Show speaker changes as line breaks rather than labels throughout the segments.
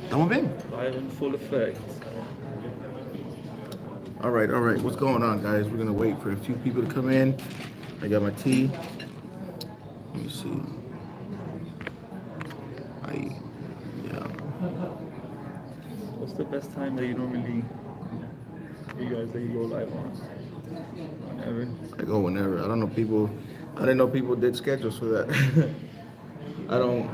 Estamos bien.
Live in full effect.
All right, all right. What's going on, guys? We're gonna wait for a few people to come in. I got my tea. Let me see. Yeah.
What's the best time that you normally, you guys, that you go live on? Whenever.
I go whenever. I don't know people. I didn't know people did schedules for that. I don't.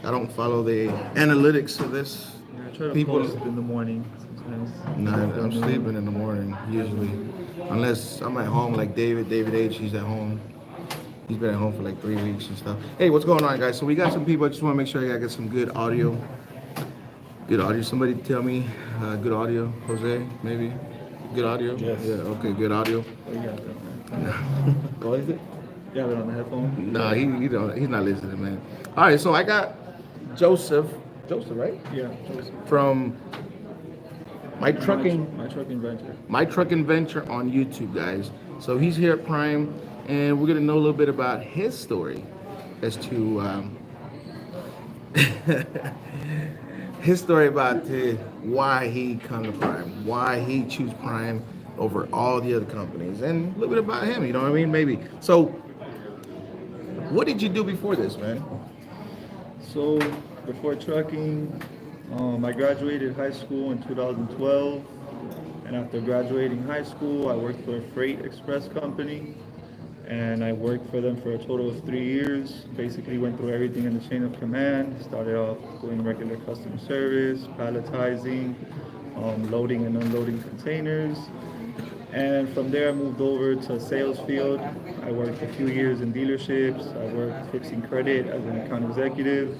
I don't follow the analytics of this.
Yeah, I try to
People.
post in the morning sometimes.
Nah, I'm
Afternoon.
sleeping in the morning usually, unless I'm at home like David. David H. He's at home. He's been at home for like 3 weeks and stuff. Hey, what's going on, guys? So we got some people. I just want to make sure I got some good audio. Good audio. Somebody tell me good audio. Jose, maybe. Good audio.
Yes.
Yeah. Okay. Good audio.
Oh, you got that, man.
What is it?
You have it on the headphone?
No, he don't. He's not listening, man. All right. So I got Joseph. Joseph, right?
Yeah. Joseph.
From my trucking.
My trucking venture.
My Trucking Venture on YouTube, guys. So he's here at Prime, and we're gonna know a little bit about his story as to his story about why he come to Prime, why he choose Prime over all the other companies, and a little bit about him. You know what I mean? Maybe. So, what did you do before this, man?
So before trucking, I graduated high school in 2012, and after graduating high school, I worked for a freight express company, and I worked for them for a total of 3 years. Basically went through everything in the chain of command. Started off doing regular customer service, palletizing, loading and unloading containers. And from there, I moved over to sales field. I worked a few years in dealerships. I worked fixing credit as an account executive.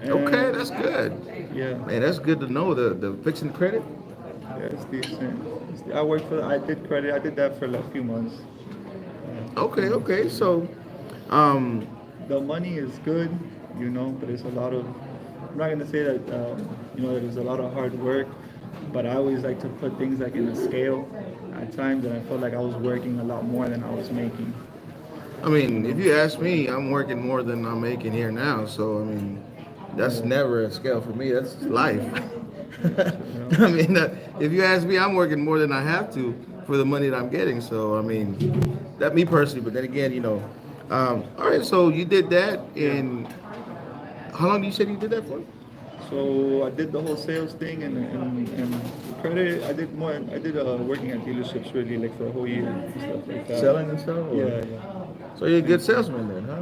And
Okay, that's good.
yeah,
Man, that's good to know. The fixing the credit.
yeah, it's decent. I worked for. I did credit. I did that for like a few months.
Okay, okay. So,
The money is good, but it's a lot of. I'm not gonna say that that there's a lot of hard work, but I always like to put things like in a scale. At times, and I felt like I was working a lot more than I was making.
I mean, if you ask me, I'm working more than I'm making here now. So, I mean, that's never a scale for me. That's life. I mean, if you ask me, I'm working more than I have to for the money that I'm getting. So, I mean, that me personally. But then again, all right. So you did that in how long? You said you did that for?
So I did the whole sales thing and credit. I did more. I did working at dealerships really like for a whole year and stuff like that.
Selling and stuff. Or?
Yeah, yeah.
So you're a good salesman then, huh?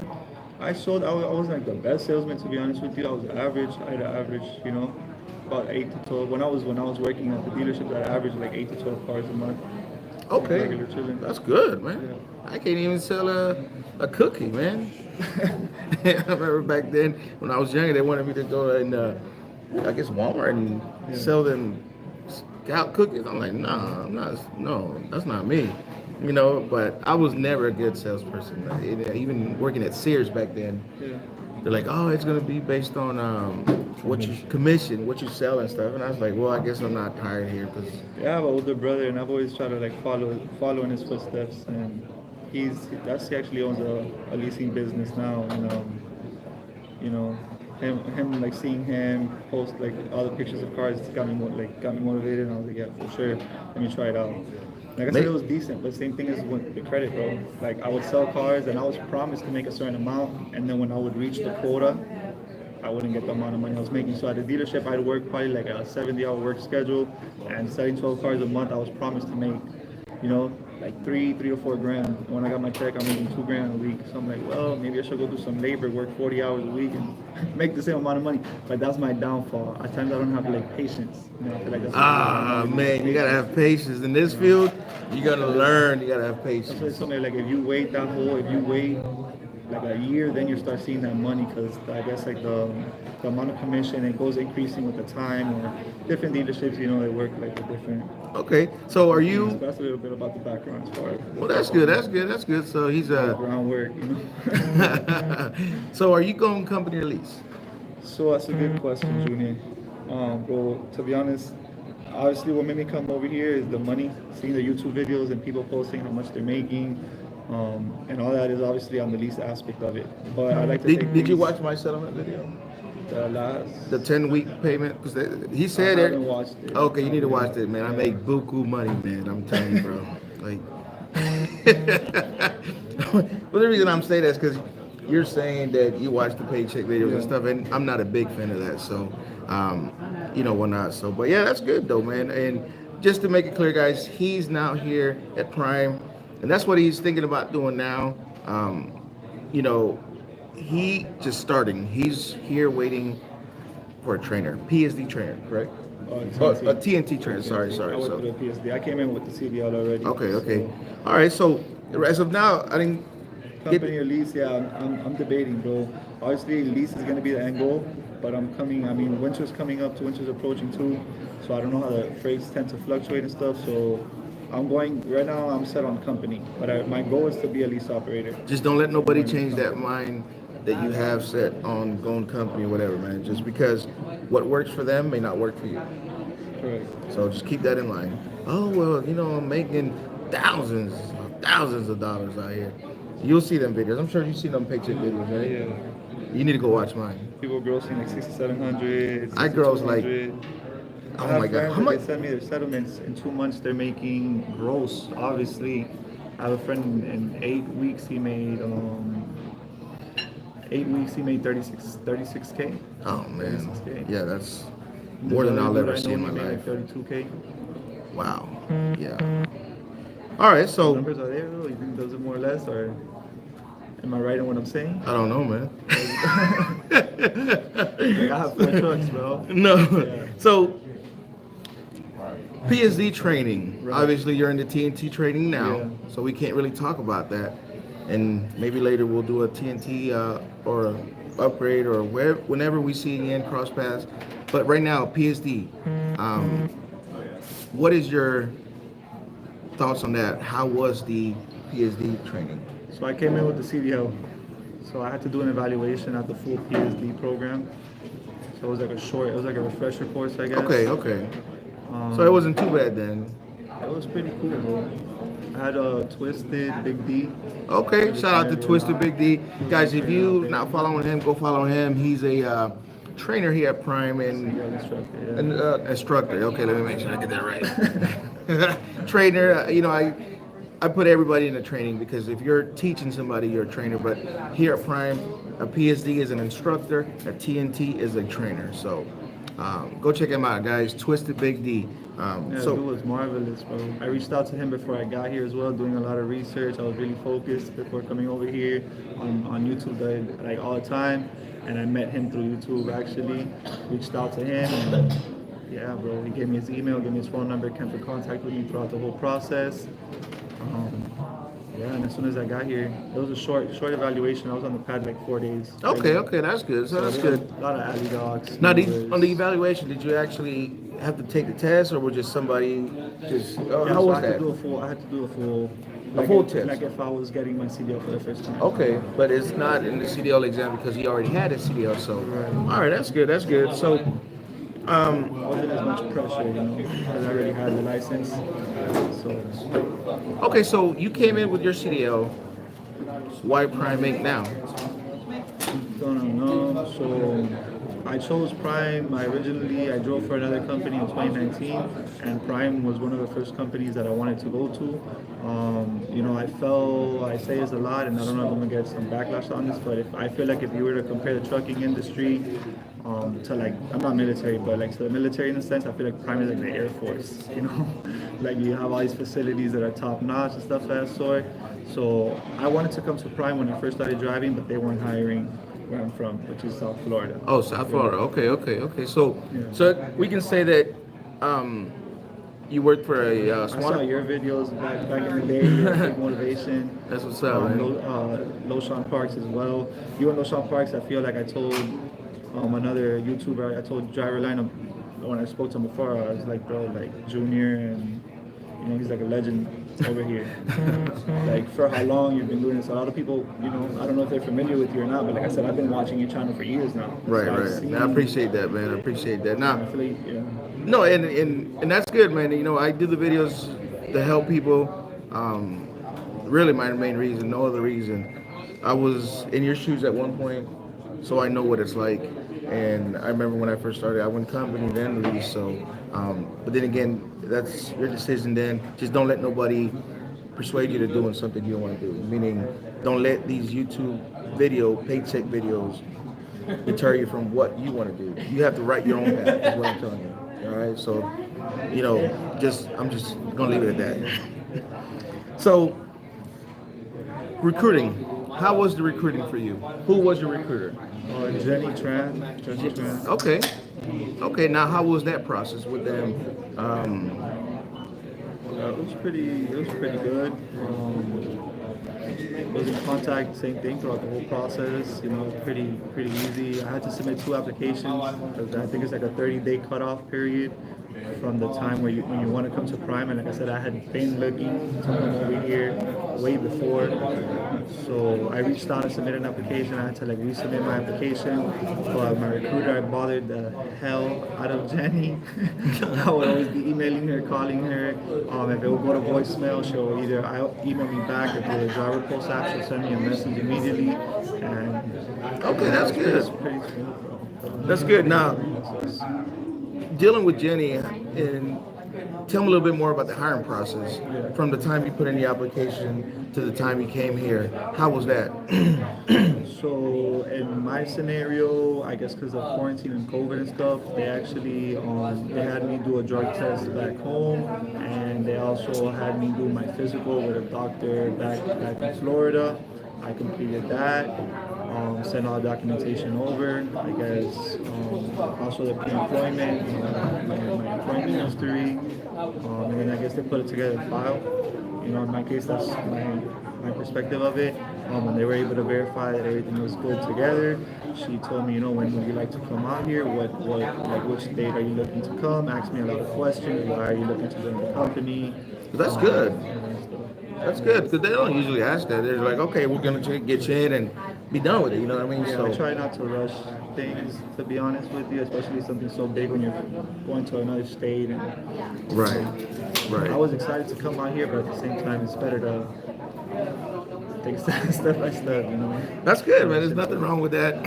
I sold. I wasn't like the best salesman to be honest with you. I was average. I had an average, about 8 to 12. When I was working at the dealerships, I averaged like 8 to 12 cars a month.
Okay,
Regular chilling.
that's good, man.
Yeah.
I can't even sell a cookie, man. I remember back then when I was younger, they wanted me to go in, I guess Walmart and sell them scout cookies. I'm like, nah, I'm not. No, that's not me. But I was never a good salesperson. Even working at Sears back then,
Yeah.
they're like, oh, it's gonna be based on what you commission, what you sell and stuff. And I was like, well, I guess I'm not hired here because
Yeah, I have an older brother, and I've always tried to like follow in his footsteps. And he actually owns a leasing business now, and him like seeing him post like all the pictures of cars got me motivated, and I was like, yeah, for sure, let me try it out. Like I said, it was decent, but same thing as with the credit, bro. Like I would sell cars, and I was promised to make a certain amount, and then when I would reach the quota, I wouldn't get the amount of money I was making. So at the dealership, I'd work probably like a 70-hour work schedule, and selling 12 cars a month, I was promised to make, like three to 4 grand. When I got my check, I'm making 2 grand a week. So I'm like, well, maybe I should go do some labor, work 40 hours a week, and make the same amount of money. But that's my downfall. At times, I don't have like patience. I feel like that's
man, you gotta have patience in this field. You gotta learn. You gotta have patience.
That's why somebody like if you wait like a year, then you start seeing that money because I guess like the amount of commission it goes increasing with the time or different dealerships, they work like a different.
Okay, so are you?
That's a little bit about the background as far as.
Well, that's good. That's good. That's good. So he's
groundwork,
So are you going company or lease?
So that's a good question, Junior. Bro, to be honest, obviously what made me come over here is the money, seeing the YouTube videos and people posting how much they're making. And all that is obviously on the least aspect of it. But I like to
Did you watch my settlement video?
The last.
The 10-week payment? Because he said
I
it.
haven't watched it.
Okay, you need to watch it, man. I
Yeah.
make buku money, man. I'm telling you, bro. Like, well, the reason I'm saying that is because you're saying that you watch the paycheck videos and
Yeah.
stuff, and I'm not a big fan of that. So, whatnot. So, but yeah, that's good though, man. And just to make it clear, guys, he's now here at Prime, and that's what he's thinking about doing now. You know, he just starting. He's here waiting for a trainer, PSD trainer, correct?
TNT.
A TNT trainer. Sorry.
I went
So,
through the PSD. I came in with the CDL already.
okay. All right. So, as of now, I didn't
Company or lease, yeah, I'm debating, bro. Obviously, lease is going to be the end goal, but I'm coming. I mean, winter's coming up, winter's approaching too, so I don't know how the freights tend to fluctuate and stuff. So I'm going right now. I'm set on company, but my goal is to be a lease operator.
Just don't let nobody change that mind that you have set on going company or whatever, man. Just because what works for them may not work for you.
Correct.
So just keep that in mind. Oh, well, I'm making thousands of dollars out here. You'll see them videos. I'm sure you've seen them paycheck videos, right?
Yeah.
You need to go watch mine.
People grossing like 6,700.
I gross like,
6,200.
oh
I have
my God.
friends
How
that
much?
They send me their settlements in 2 months. They're making gross. Obviously, I have a friend in 8 weeks. He made 8 weeks. He made 36K.
Oh, man.
36K.
Yeah, that's more than I'll ever see in my life.
32K.
Wow. Yeah. All right, so
Numbers are there though. You think those are more or less, or am I right in what I'm saying?
I don't know, man.
Like, I have 4 trucks, bro.
No.
Yeah.
So PSD training.
Right.
Obviously, you're in the TNT training now,
Yeah.
so we can't really talk about that. And maybe later we'll do a TNT or a upgrade or whenever we see again cross paths. But right now, PSD. What is your thoughts on that? How was the PSD training?
So I came in with the CDL. So I had to do an evaluation at the full PSD program. So it was like a refresher course, I guess.
Okay. So it wasn't too bad then.
It was pretty cool, bro. I had a Twisted Big D.
Okay, shout out to Twisted Big D. Guys, if you not following him, go follow him. He's a trainer here at Prime and
CDL instructor, yeah.
an instructor. Okay, let me make sure I get that right. Trainer, I put everybody in the training because if you're teaching somebody, you're a trainer. But here at Prime, a PSD is an instructor, a TNT is a trainer. So go check him out, guys. Twisted Big D.
Yeah, it was marvelous, bro. I reached out to him before I got here as well, doing a lot of research. I was really focused before coming over here on YouTube, like all the time. And I met him through YouTube, actually. Reached out to him, and yeah, bro, he gave me his email, gave me his phone number, kept in contact with me throughout the whole process. Yeah, and as soon as I got here, it was a short evaluation. I was on the pad like 4 days.
Okay, that's good. So that's good.
A lot of alley dogs.
Now,
numbers.
on the evaluation, did you actually have to take the test, or was just somebody just?
Yeah,
How
so
was
I had
that?
to do a full.
full test.
Like if I was getting my CDL for the first time.
Okay, but it's not in the CDL exam because he already had a CDL. So, all right, that's good. That's good. So,
Wasn't as much pressure, because I already had the license. So
okay, so you came in with your CDL. Why Prime Inc. now?
don't know. So I chose Prime. I drove for another company in 2019, and Prime was one of the first companies that I wanted to go to. I say this a lot, and I don't know if I'm gonna get some backlash on this, but I feel like if you were to compare the trucking industry to like, I'm not military, but like to the military in a sense, I feel like Prime is like the Air Force, like you have all these facilities that are top notch and stuff of that sort. So I wanted to come to Prime when I first started driving, but they weren't hiring where I'm from, which is South Florida.
Oh, South Florida. Okay. So,
Yeah.
so we can say that you worked for a
I saw
swan.
your videos back in the day. You had big motivation.
That's what's up, man.
Loshan Parks as well. You and Loshan Parks, I feel like I told another YouTuber, I told Driver Lineup when I spoke to him before, I was like, bro, like Junior, and he's like a legend over here. Like for how long you've been doing this. A lot of people, I don't know if they're familiar with you or not, but like I said, I've been watching your channel for years now.
Right.
So I've seen-
Now, I appreciate that, man. I appreciate that. Now,
I feel like, yeah.
no, and that's good, man. I do the videos to help people. Really, my main reason, no other reason. I was in your shoes at one point, so I know what it's like. And I remember when I first started, I went company, then lease. So, but then again, that's your decision. Then just don't let nobody persuade you to doing something you don't want to do. Meaning, don't let these YouTube paycheck videos deter you from what you want to do. You have to write your own path. Is what I'm telling you. All right. So, I'm just gonna leave it at that. So, recruiting. How was the recruiting for you? Who was your recruiter?
Jenny Tran.
Okay. Okay. Now, how was that process with them?
It was pretty good. Was in contact, same thing throughout the whole process. Pretty easy. I had to submit 2 applications because I think it's like a 30-day cutoff period from the time when you want to come to Prime. And like I said, I had been looking to come over here way before. So I reached out and submitted an application. I had to resubmit my application. But my recruiter, I bothered the hell out of Jenny. I would always be emailing her, calling her. If it would go to voicemail, she'll either email me back or through the driver post app, she'll send me a message immediately. And
okay, that's good.
It's pretty smooth.
That's good. Now, dealing with Jenny, and tell me a little bit more about the hiring process. From the time you put in the application to the time you came here, how was that?
So in my scenario, I guess because of quarantine and COVID and stuff, they actually they had me do a drug test back home, and they also had me do my physical with a doctor back in Florida. I completed that, sent all the documentation over. I guess also the pre-employment, my employment history, and then I guess they put it together in file. In my case, that's my perspective of it. And they were able to verify that everything was good together. She told me, when would you like to come out here? Which date are you looking to come? Asked me a lot of questions. Why are you looking to join the company?
That's good. That's good, because they don't usually ask that. They're like, okay, we're going to get you in and be done with it, you know what I mean?
Yeah, I try not to rush things, to be honest with you, especially something so big when you're going to another state.
Right.
I was excited to come out here, but at the same time, it's better to take step by step,
That's good, man. There's nothing wrong with that.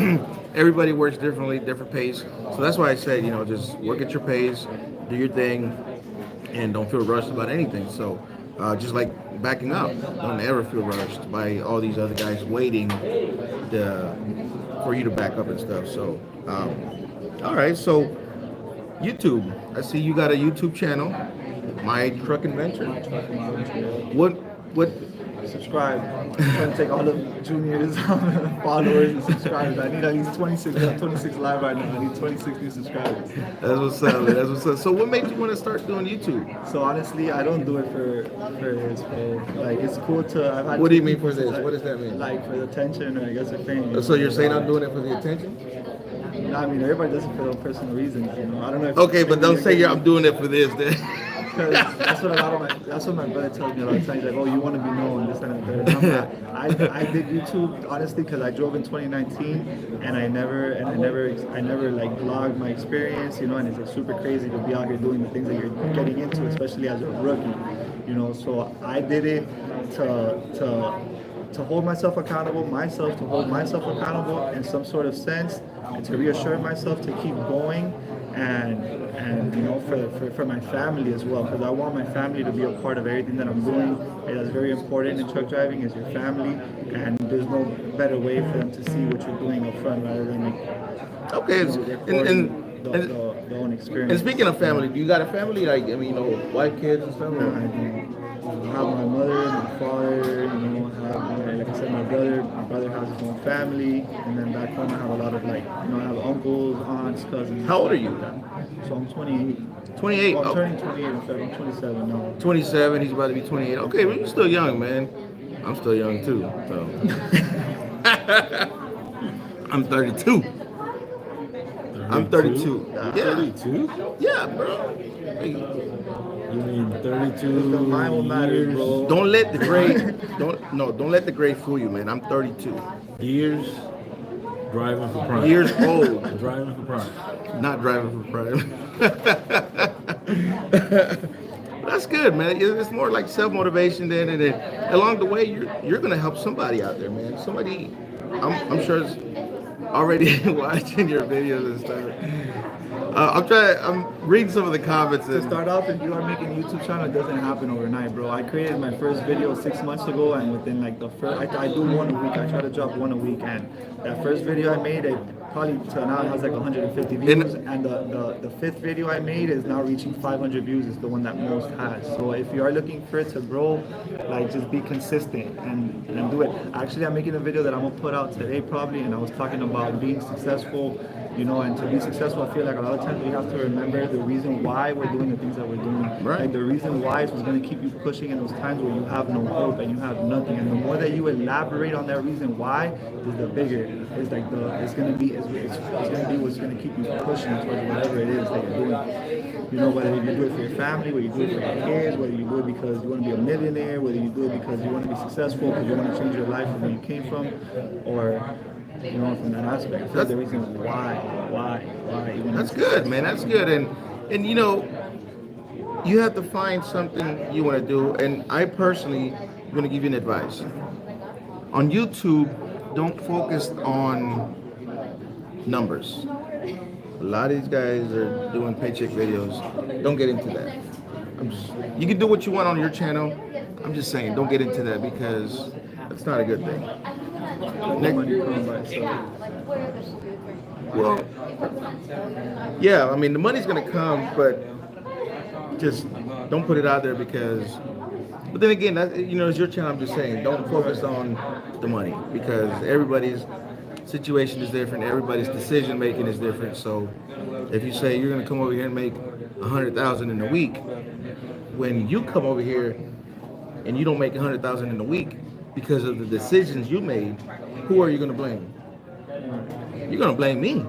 Everybody works differently, different pace. So that's why I said, just work at your pace, do your thing, and don't feel rushed about anything. So just like backing up, don't ever feel rushed by all these other guys waiting for you to back up and stuff. So, all right. So YouTube, I see you got a YouTube channel, My Truck Adventure. What?
Subscribe. I'm trying to take all the juniors, followers, and subscribers. I need at least 26. We have 26 live right now. I need 26 new subscribers.
That's what's up, man. That's what's up. So what made you want to start doing YouTube?
So honestly, I don't do it for this. It's cool to.
What do you mean for this? What does that mean?
Like for the attention, or I guess the fame.
So you're saying I'm doing it for the attention?
I mean, everybody does it for their own personal reasons. I don't know.
Okay, but don't say I'm doing it for this. Then.
That's what my brother tells me a lot of times. Like, oh, you want to be known, this and that. I did YouTube honestly because I drove in 2019, and I never vlogged my experience, and it's super crazy to be out here doing the things that you're getting into, especially as a rookie, So I did it to hold myself accountable, to hold myself accountable in some sort of sense, and to reassure myself to keep going. And for my family as well, because I want my family to be a part of everything that I'm doing. That's very important in truck driving, is your family, and there's no better way for them to see what you're doing up front rather than the own experience.
And speaking of family, do you got a family? Wife, kids, and stuff?
I have my mother, my father, like I said, my brother has his own family, and then back home I have a lot of I have uncles, aunts, cousins.
How old are you?
So I'm 28.
28?
Well, I'm turning 28 in February. I'm 27 now.
27, he's about to be 28. Okay, well, you're still young, man. I'm still young too, so. I'm 32. I'm 32. Yeah.
32?
Yeah, bro.
You mean 32?
The mind will matter, bro.
Don't let the grade don't let the grade fool you, man. I'm 32.
Years driving for prime.
Years old.
Driving for prime.
Not driving for prime. That's good, man. It's more like self-motivation then, and then along the way you're gonna help somebody out there, man. Somebody, I'm sure already watching your videos and stuff. I'm reading some of the comments.
To
And,
start off, if you are making a YouTube channel, it doesn't happen overnight, bro. I created my first video 6 months ago, and within like the first, I do one a week. I try to drop one a week, and that first video I made, it probably till now it has like 150 views, and the fifth video I made is now reaching 500 views. Is the one that most has. So if you are looking for it to grow, like just be consistent and do it. Actually, I'm making a video that I'm gonna put out today probably, and I was talking about being successful. You know, and to be successful, I feel like a lot of times we have to remember the reason why we're doing the things that we're doing.
Right.
Like the reason why is what's going to keep you pushing in those times where you have no hope and you have nothing. And the more that you elaborate on that reason why, is the bigger. It's like it's going to be what's going to keep you pushing towards whatever it is that you're doing. You know, whether you do it for your family, whether you do it for your kids, whether you do it because you want to be a millionaire, whether you do it because you want to be successful, because you want to change your life from where you came from, or you know, from that aspect. I feel like the reason why.
That's good, man. That's good. And you know, you have to find something you want to do. And I personally am going to give you an advice. On YouTube, don't focus on numbers. A lot of these guys are doing paycheck videos. Don't get into that. You can do what you want on your channel. I'm just saying, don't get into that because that's not a good thing. Well, yeah, I mean, the money's going to come, but just don't put it out there because, but then again, that, you know, it's your channel. I'm just saying, don't focus on the money because everybody's situation is different. Everybody's decision making is different. So if you say you're going to come over here and make 100,000 in a week, when you come over here and you don't make 100,000 in a week because of the decisions you made, who are you going to blame? You're going to blame me.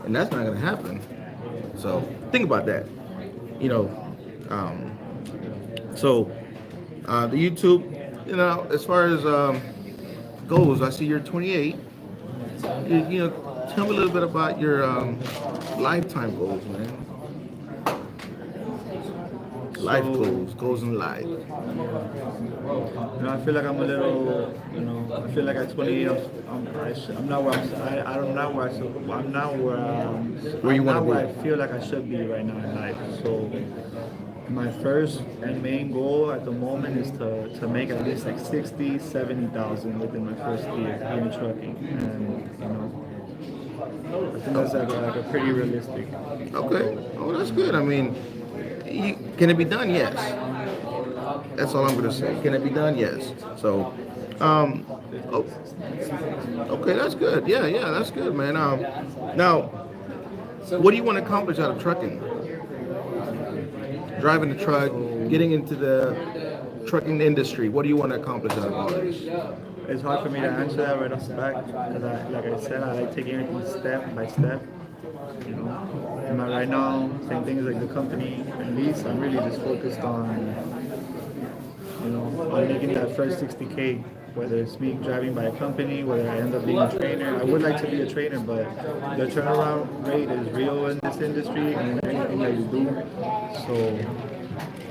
And that's not going to happen. So think about that. You know, the YouTube, you know, as far as goals, I see you're 28. You know, tell me a little bit about your lifetime goals, man. Life goals in life.
You know, I feel like I'm a little, you know, I feel like at 28, I'm not where I feel like I should be right now in life. So my first and main goal at the moment is to make at least like 60, 70,000 within my first year in trucking, and you know, I think that's like a pretty realistic.
Okay, oh, that's good. I mean, can it be done? Yes. That's all I'm gonna say. Can it be done? Yes. So, okay, that's good. Yeah, that's good, man. Now, what do you want to accomplish out of trucking? Driving the truck, getting into the trucking industry. What do you want to accomplish out of all this?
It's hard for me to answer that right off the bat because, like I said, I like taking everything step by step. You know, and right now, same thing as like the company. At least I'm really just focused on, you know, on making that first 60K. Whether it's me driving by a company, whether I end up being a trainer. I would like to be a trainer, but the turnaround rate is real in this industry and anything that you do. So,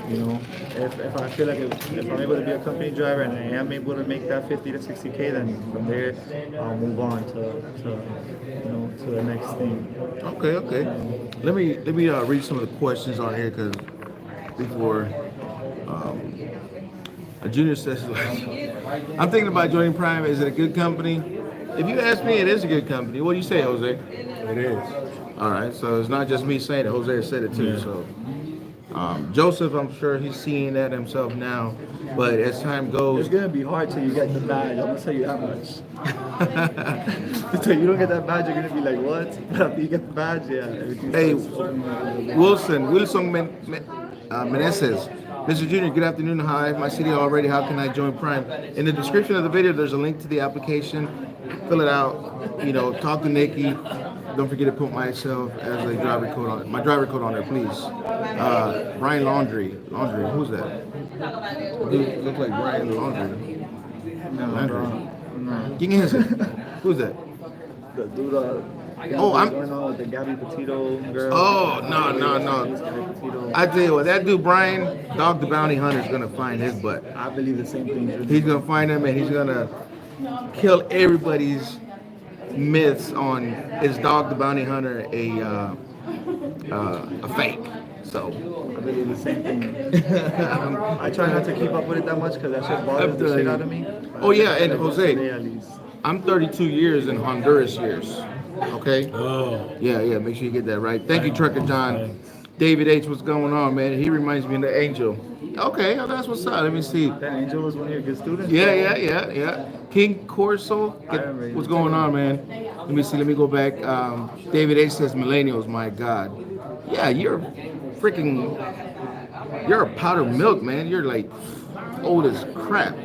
you know, if I feel like if I'm able to be a company driver and I am able to make that 50 to 60K, then from there I'll move on to the next thing.
Okay. Let me read some of the questions on here because before a junior says, I'm thinking about joining Prime. Is it a good company? If you ask me, it is a good company. What do you say, Jose?
It is.
All right, so it's not just me saying it. Jose said it too.
Yeah.
So Joseph, I'm sure he's seeing that himself now. But as time goes,
it's gonna be hard till you get the badge. I'm gonna tell you that much. Until you don't get that badge, you're gonna be like, what? But after you get the badge, yeah.
Hey, Wilson Meneses. Mr. Junior, good afternoon. Hi, my CDL already. How can I join Prime? In the description of the video, there's a link to the application. Fill it out. You know, talk to Nikki. Don't forget to put myself as a driver code on my driver code on there, please. Brian Laundry. Who's that? Dude, looks like Brian Laundry.
No.
¿Quién es ese? Who's that?
The dude. Going on with the Gabby Petito girl.
Oh, no. I tell you what, that dude Brian, Dog the Bounty Hunter, is gonna find his butt.
I believe the same thing.
He's gonna find him and he's gonna kill everybody's myths on is Dog the Bounty Hunter a fake. So
I believe the same thing. I try not to keep up with it that much because that shit bothers the shit out of me.
Oh yeah, and
Like,
Jose,
today at least.
I'm 32 years in Honduras years. Okay.
Oh.
Yeah. Make sure you get that right. Thank you, Trucker John. David H, what's going on, man? He reminds me of the Angel. Okay, oh, that's what's up. Let me see.
That Angel was one of your good students.
Yeah. King Corso, what's going on, man? Let me see. Let me go back. David H says millennials. My God. Yeah, you're a powder milk, man. You're like old as crap.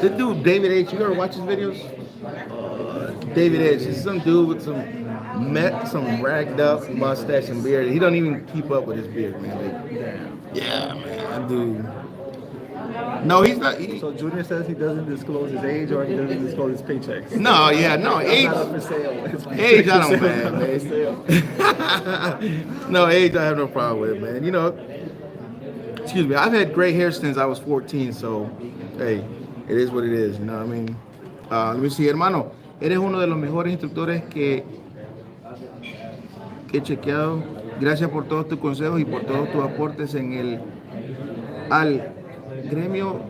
This dude, David H, you ever watch his videos? David H, he's some dude with some ragged up mustache and beard. He don't even keep up with his beard, man. Like, yeah, man, that dude. No, he's not.
So Junior says he doesn't disclose his age or he doesn't disclose his paychecks.
No, age.
Not up for sale.
Age, I don't
Not
man.
for sale.
No, age, I have no problem with, man. You know, excuse me. I've had gray hair since I was 14, so hey, it is what it is. You know what I mean? Let me see, hermano. Eres uno de los mejores instructores que he chequeado. Gracias por todos tus consejos y por todos tus aportes al gremio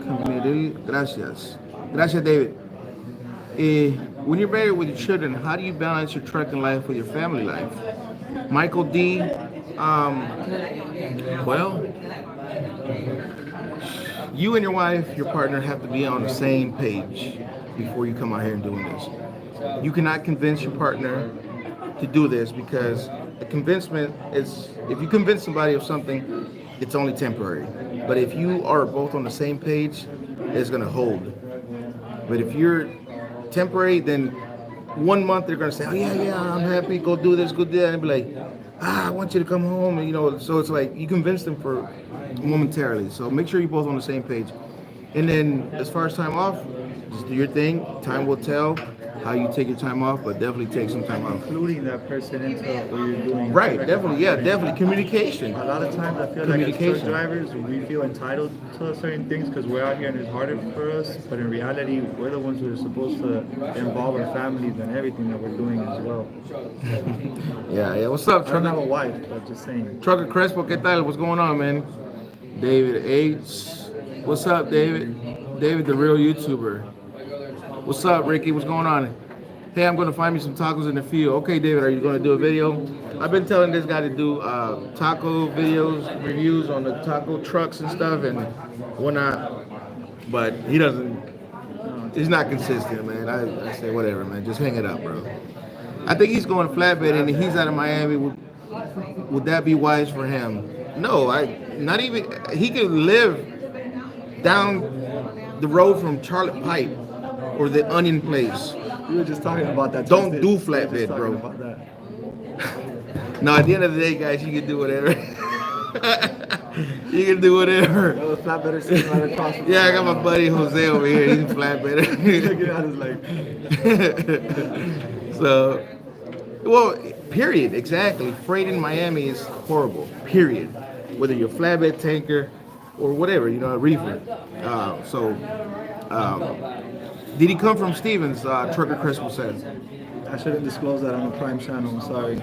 cameril. Gracias. Gracias, David. When you're married with your children, how do you balance your trucking life with your family life? Michael D. Well, you and your wife, your partner, have to be on the same page before you come out here and doing this. You cannot convince your partner to do this because the convincement is, if you convince somebody of something, it's only temporary. But if you are both on the same page, it's gonna hold. But if you're temporary, then 1 month they're gonna say, oh yeah, I'm happy, go do this, go do that, and be like, I want you to come home, and so it's like you convince them for momentarily. So make sure you're both on the same page. And then as far as time off, just do your thing. Time will tell how you take your time off, but definitely take some time off.
Including that person into what you're doing.
Right, definitely. Communication.
A lot of times I feel like as truck drivers, we feel entitled to certain things because we're out here and it's harder for us, but in reality, we're the ones who are supposed to involve our families in everything that we're doing as well.
Yeah. What's up,
I don't have a
Trucker?
wife, but just saying.
Trucker Crespo, ¿qué tal? What's going on, man? David H. What's up, David? David, the real YouTuber. What's up, Ricky? What's going on? Hey, I'm going to find me some tacos in the field. Okay, David, are you going to do a video? I've been telling this guy to do taco videos, reviews on the taco trucks and stuff and whatnot, but he's not consistent, man. I say, whatever, man. Just hang it up, bro. I think he's going flatbed and he's out of Miami. Would that be wise for him? No, not even. He could live down the road from Charlotte Pipe or the Onion Place.
We were just talking about that.
Don't do flatbed, bro. No, at the end of the day, guys, you can do whatever. You can do whatever.
Oh, flatbedder sitting right across from
Yeah, I got my buddy Jose over here. He's a flatbedder.
Looking at us like.
So, well, period, exactly. Freight in Miami is horrible, period. Whether you're a flatbed tanker or whatever, a reefer. Did he come from Stevens? Trucker Crespo says.
I shouldn't disclose that on the Prime channel. I'm sorry.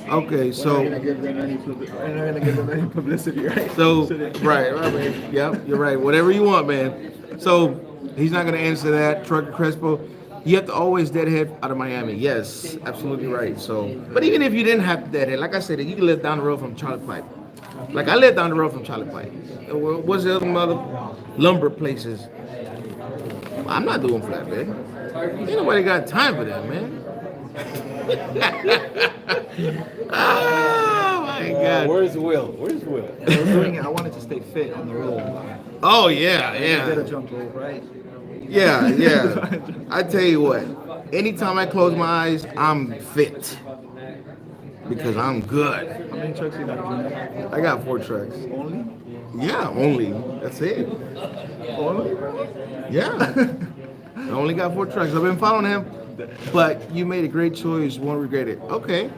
Okay, so.
We're not gonna give them any publicity, right?
So, right, man. Yep, you're right. Whatever you want, man. So, he's not gonna answer that. Trucker Crespo. You have to always deadhead out of Miami. Yes, absolutely right. So, but even if you didn't have to deadhead, like I said, you can live down the road from Charlotte Pipe. Like I lived down the road from Charlotte Pipe. What's the other lumber places? I'm not doing flatbed. Ain't nobody got time for that, man. Oh my God.
Where's Will?
I was doing it. I wanted to stay fit on the road.
Oh yeah.
Get a jump rope, right?
Yeah. I tell you what. Anytime I close my eyes, I'm fit because I'm good.
How many trucks you got, Junior?
I got 4 trucks.
Only?
Yeah, only. That's it.
Only?
Yeah. I only got 4 trucks. I've been following him, but you made a great choice. Won't regret it. Okay.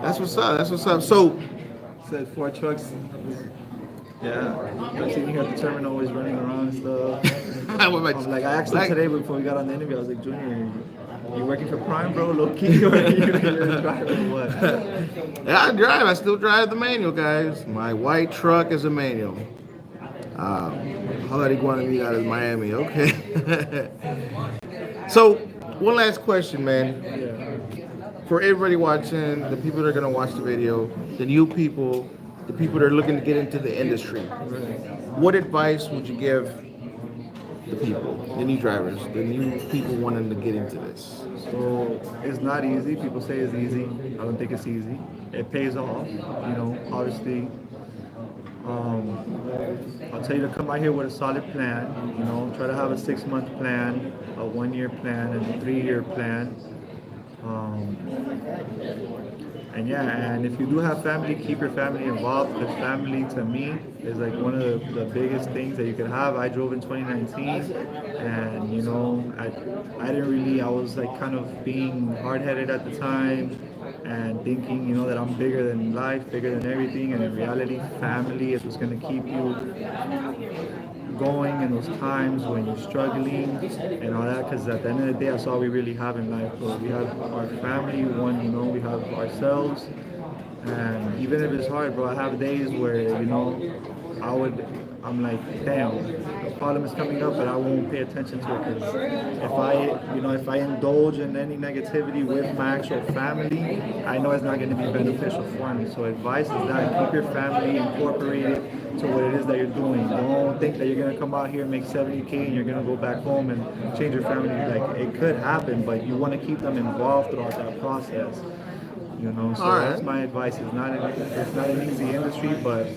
That's what's up. So,
said 4 trucks. Yeah. I've seen you at the terminal always running around and stuff.
With my-
I'm like, I asked him today before we got on the interview, I was like, Junior, you working for Prime, bro, low key, or you're a driver or what?
Yeah, I drive. I still drive the manual, guys. My white truck is a manual. Holla de Guanamita out of Miami. Okay. So, one last question, man.
Yeah.
For everybody watching, the people that are gonna watch the video, the new people, the people that are looking to get into the industry, what advice would you give the people, the new drivers, the new people wanting to get into this?
So it's not easy. People say it's easy. I don't think it's easy. It pays off, obviously. I'll tell you to come out here with a solid plan, try to have a 6-month plan, a 1-year plan, and a 3-year plan. And if you do have family, keep your family involved, because family to me is like one of the biggest things that you can have. I drove in 2019, and I didn't really, I was like kind of being hard-headed at the time and thinking, that I'm bigger than life, bigger than everything, and in reality, family is what's going to keep you going in those times when you're struggling and all that, because at the end of the day, that's all we really have in life, bro. We have our family, we have ourselves, and even if it's hard, bro, I have days where, I'm like, damn, the problem is coming up, but I won't pay attention to it, because if I indulge in any negativity with my actual family, I know it's not going to be beneficial for me. So advice is that keep your family incorporated to what it is that you're doing. Don't think that you're going to come out here and make 70K and you're going to go back home and change your family. Like, it could happen, but you want to keep them involved throughout that process. So that's my advice. It's not an easy industry, but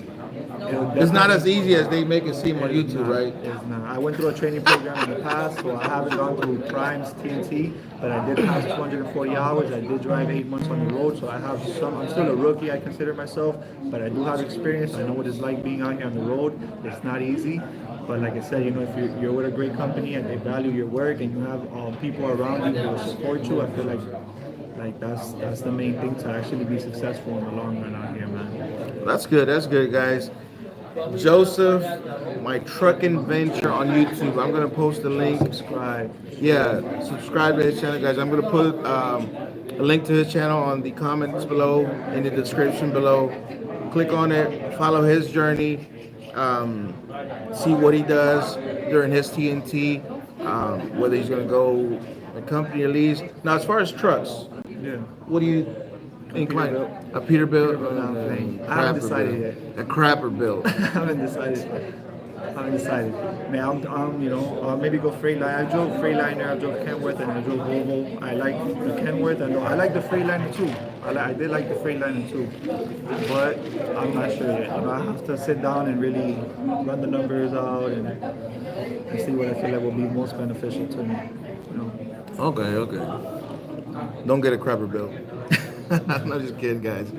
it's not as easy as they make it seem on YouTube, right?
It's not. I went through a training program in the past, so I haven't gone through Prime's TNT, but I did pass 240 hours. I did drive 8 months on the road, so I'm still a rookie, I consider myself, but I do have experience. I know what it's like being out here on the road. It's not easy, but like I said, if you're with a great company and they value your work and you have people around you who will support you, I feel like that's the main thing to actually be successful in the long run out here, man.
That's good, guys. Joseph, my trucking venture on YouTube. I'm gonna post the link.
Subscribe.
Yeah, subscribe to his channel, guys. I'm gonna put a link to his channel on the comments below, in the description below. Click on it, follow his journey, see what he does during his TNT, whether he's gonna go a company or lease. Now, as far as trucks, what do you incline? A Peterbilt?
I haven't decided yet.
A crapper built.
I haven't decided. Man, I'm maybe go Freightliner. I drove Freightliner, I drove Kenworth, and I drove Volvo. I like the Kenworth. I like the Freightliner too. I did like the Freightliner too, but I'm not sure yet. I have to sit down and really run the numbers out and see what I feel like will be most beneficial to me.
Okay. Don't get a crapper built. I'm just kidding, guys.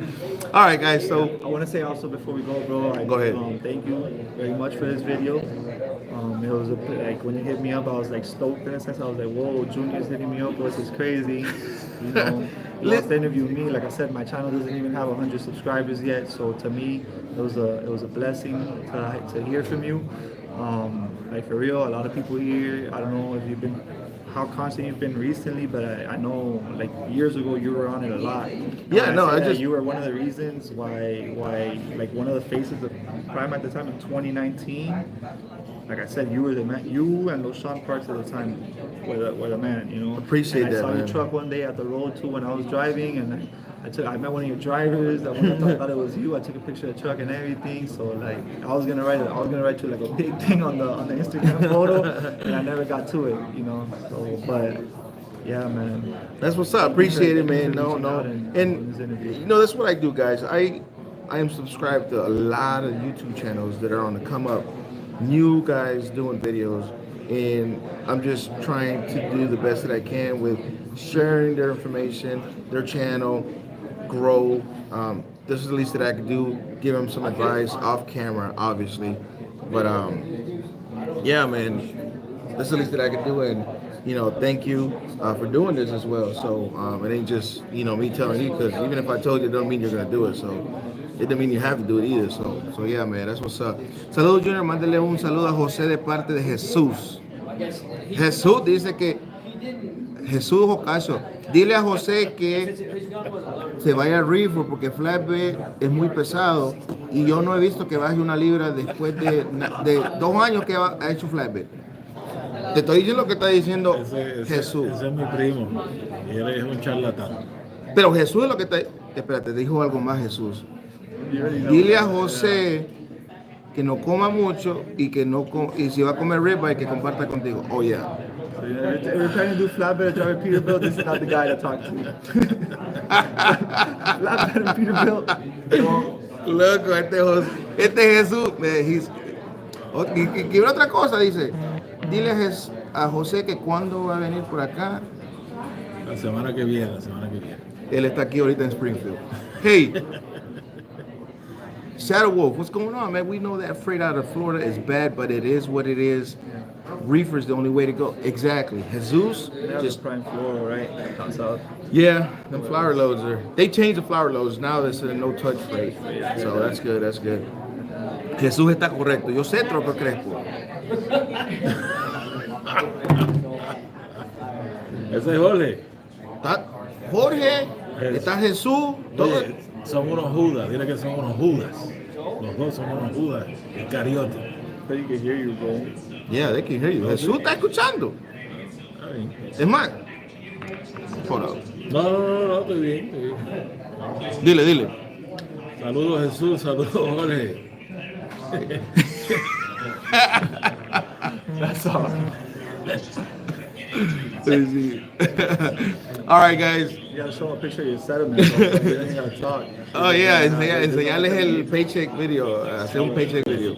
All right, guys. So
I want to say also before we go, bro.
Go ahead.
Thank you very much for this video. It was like when you hit me up, I was like stoked in a sense. I was like, whoa, Junior's hitting me up. This is crazy. Last interview with me, like I said, my channel doesn't even have 100 subscribers yet. So to me, it was a blessing to hear from you. Like for real, a lot of people here. I don't know if you've been. How constant you've been recently, but I know like years ago you were on it a lot. You were one of the reasons why like one of the faces of Prime at the time in 2019. Like I said, you were the man. You and those Sean Parks at the time were the man.
Appreciate that.
I saw
man.
your truck one day at the road too when I was driving, and I met one of your drivers. I thought it was you. I took a picture of the truck and everything. So like I was gonna write you like a big thing on the Instagram photo, and I never got to it. So but yeah, man.
That's what's up. Appreciate it, man. No. And that's what I do, guys. I am subscribed to a lot of YouTube channels that are on the come up. New guys doing videos, and I'm just trying to do the best that I can with sharing their information, their channel, grow. This is the least that I could do. Give them some advice off camera, obviously. But yeah, man, this is the least that I could do, and thank you for doing this as well. So it ain't just me telling you, because even if I told you, it don't mean you're gonna do it. So it doesn't mean you have to do it either. So yeah, man, that's what's up. Saludos, Junior. Mándale un saludo a José de parte de Jesús. Jesús dice que Jesús Ocasio, dile a José que se vaya al reefer porque flatbed es muy pesado y yo no he visto que baje una libra después de 2 años que ha hecho flatbed. Te estoy diciendo lo que está diciendo Jesús.
Ese es mi primo. Y él es un charlatán.
Pero Jesús es lo que está... Espérate, dijo algo más Jesús. Dile a José que no coma mucho y que no y si va a comer ribeye que comparta contigo. Oh yeah.
So, we're trying to do flatbed driver Peterbilt. This is not the guy to talk to. Flatbed and Peterbilt. No.
Loco, este Jesús. Y otra cosa dice, dile a José que cuando va a venir por acá.
La semana que viene, la semana que viene.
Él está aquí ahorita en Springfield. Hey, Shadow Wolf, what's going on, man? We know that freight out of Florida is bad, but it is what it is. Reefer is the only way to go. Exactly. Jesus,
Just prime floral, right? Down south.
yeah, them flower loads they changed the flower loads. Now there's a no touch freight. So that's good, that's good. Jesús está correcto. Yo sé Troco Crespo.
Ese es Jorge.
Está Jorge, está Jesús, todo.
Oye, son unos Judas. Dile que son unos Judas. Los dos son unos Judas. Iscariote.
But you can hear you, bro.
Yeah, they can hear you. Jesús está escuchando.
Está bien.
Es más, hold up.
No, estoy bien.
Dile.
Saludos Jesús, saludos Jorge.
That's all.
All right, guys.
You gotta show them a picture of your settlement, bro. Then you gotta talk.
Oh yeah, enseñarles el paycheck video, hacer un paycheck video.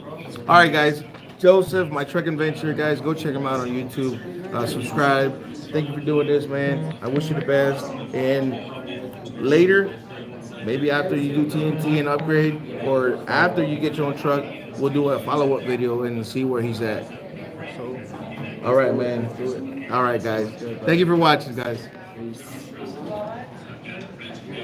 All right, guys. Joseph, my trucking venture, guys, go check him out on YouTube. Subscribe. Thank you for doing this, man. I wish you the best. And later, maybe after you do TNT and upgrade, or after you get your own truck, we'll do a follow-up video and see where he's at. All right, man. All right, guys. Thank you for watching, guys.
Peace.